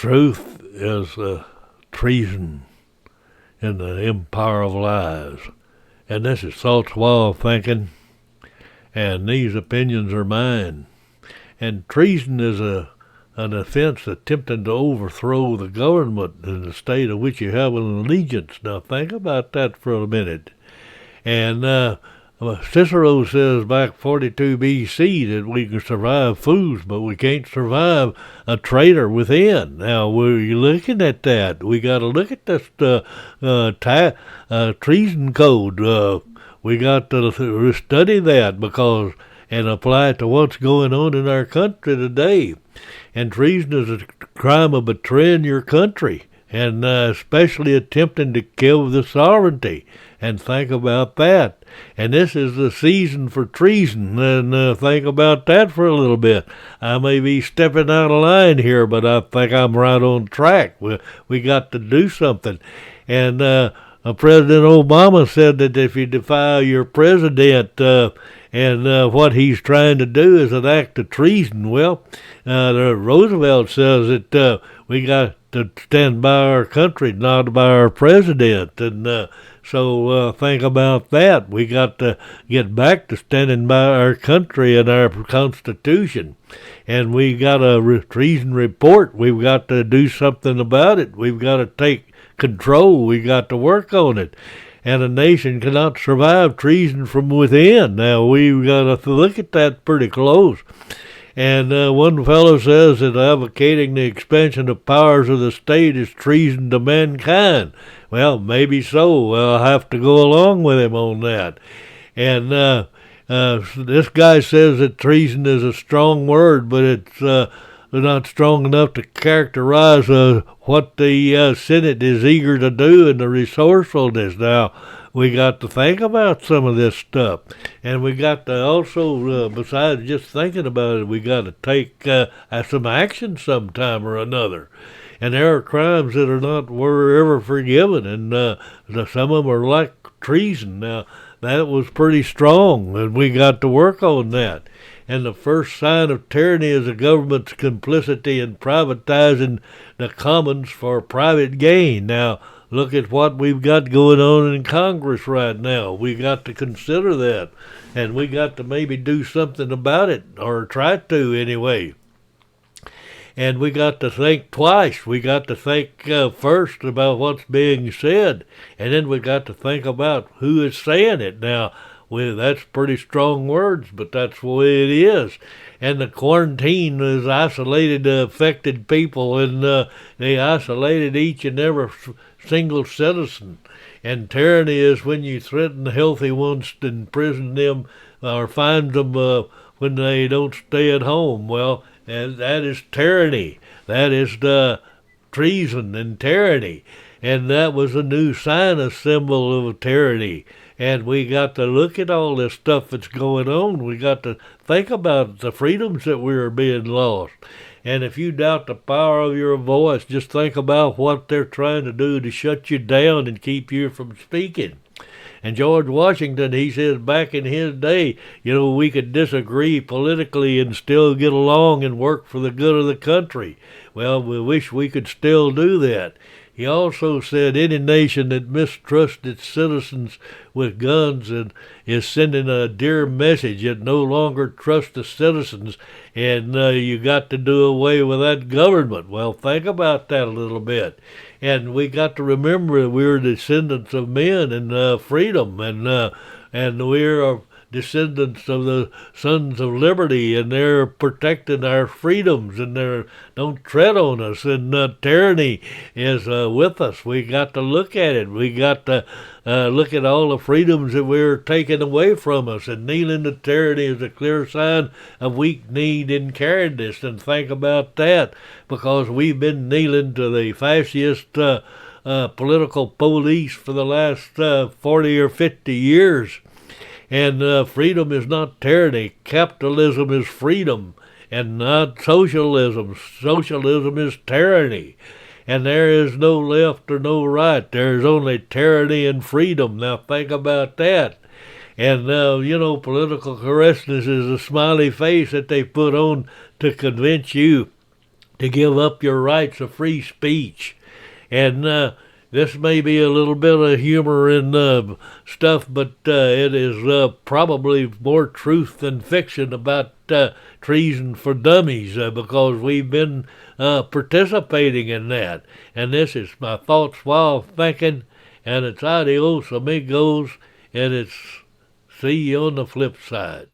Truth is treason in the empire of lies. And this is Salt's Way of Thinking, and these opinions are mine. And treason is an offense attempting to overthrow the government in the state of which you have an allegiance. Now think about that for a minute. And Cicero says back 42 BC that we can survive fools, but we can't survive a traitor within. Now, we're looking at that. We got to look at this treason code. We got to study that and apply it to what's going on in our country today. And treason is a crime of betraying your country, and especially attempting to kill the sovereignty. And think about that. And this is the season for treason, and think about that for a little bit. I may be stepping out of line here, but I think I'm right on track. We got to do something. And President Obama said that if you defy your president and what he's trying to do is an act of treason, well, Roosevelt says that we got to stand by our country, not by our president. And so think about that. We got to get back to standing by our country and our Constitution. And we got a treason report. We've got to do something about it. We've got to take control. We got to work on it. And a nation cannot survive treason from within. Now, we've got to look at that pretty close. And one fellow says that advocating the expansion of powers of the state is treason to mankind. Well, maybe so. I'll have to go along with him on that. And this guy says that treason is a strong word, but it's not strong enough to characterize what the Senate is eager to do and the resourcefulness. Now, we got to think about some of this stuff. And we got to also, besides just thinking about it, we got to take some action sometime or another. And there are crimes that were ever forgiven, and some of them are like treason. Now, that was pretty strong, and we got to work on that. And the first sign of tyranny is the government's complicity in privatizing the commons for private gain. Now, look at what we've got going on in Congress right now. We got to consider that, and we got to maybe do something about it, or try to anyway. And we got to think twice. We got to think first about what's being said, and then we got to think about who is saying it. Now, that's pretty strong words, but that's the way it is. And the quarantine has isolated the affected people, and they isolated each and every single citizen. And tyranny is when you threaten the healthy ones to imprison them or fine them when they don't stay at home. Well, and that is tyranny. That is the treason and tyranny. And that was a new sign, a symbol of tyranny. And we got to look at all this stuff that's going on. We got to think about the freedoms that we are being lost. And if you doubt the power of your voice, just think about what they're trying to do to shut you down and keep you from speaking. And George Washington, he says back in his day, we could disagree politically and still get along and work for the good of the country. Well, we wish we could still do that. He also said any nation that mistrusts its citizens with guns and is sending a dear message. It no longer trusts the citizens, and you got to do away with that government. Well, think about that a little bit. And we got to remember that we're descendants of men and freedom, and we're descendants of the Sons of Liberty, and they're protecting our freedoms, and they don't tread on us, and tyranny is with us. We got to look at it. We got to look at all the freedoms that we're taking away from us, and kneeling to tyranny is a clear sign of weak need and cowardice. And think about that, because we've been kneeling to the fascist political police for the last 40 or 50 years. And freedom is not tyranny. Capitalism is freedom, and not socialism. Socialism is tyranny. And there is no left or no right. There is only tyranny and freedom. Now think about that. And, political correctness is a smiley face that they put on to convince you to give up your rights of free speech. And this may be a little bit of humor in stuff, but it is probably more truth than fiction about treason for dummies, because we've been participating in that. And this is my thoughts while thinking, and it's adios amigos, and it's see you on the flip side.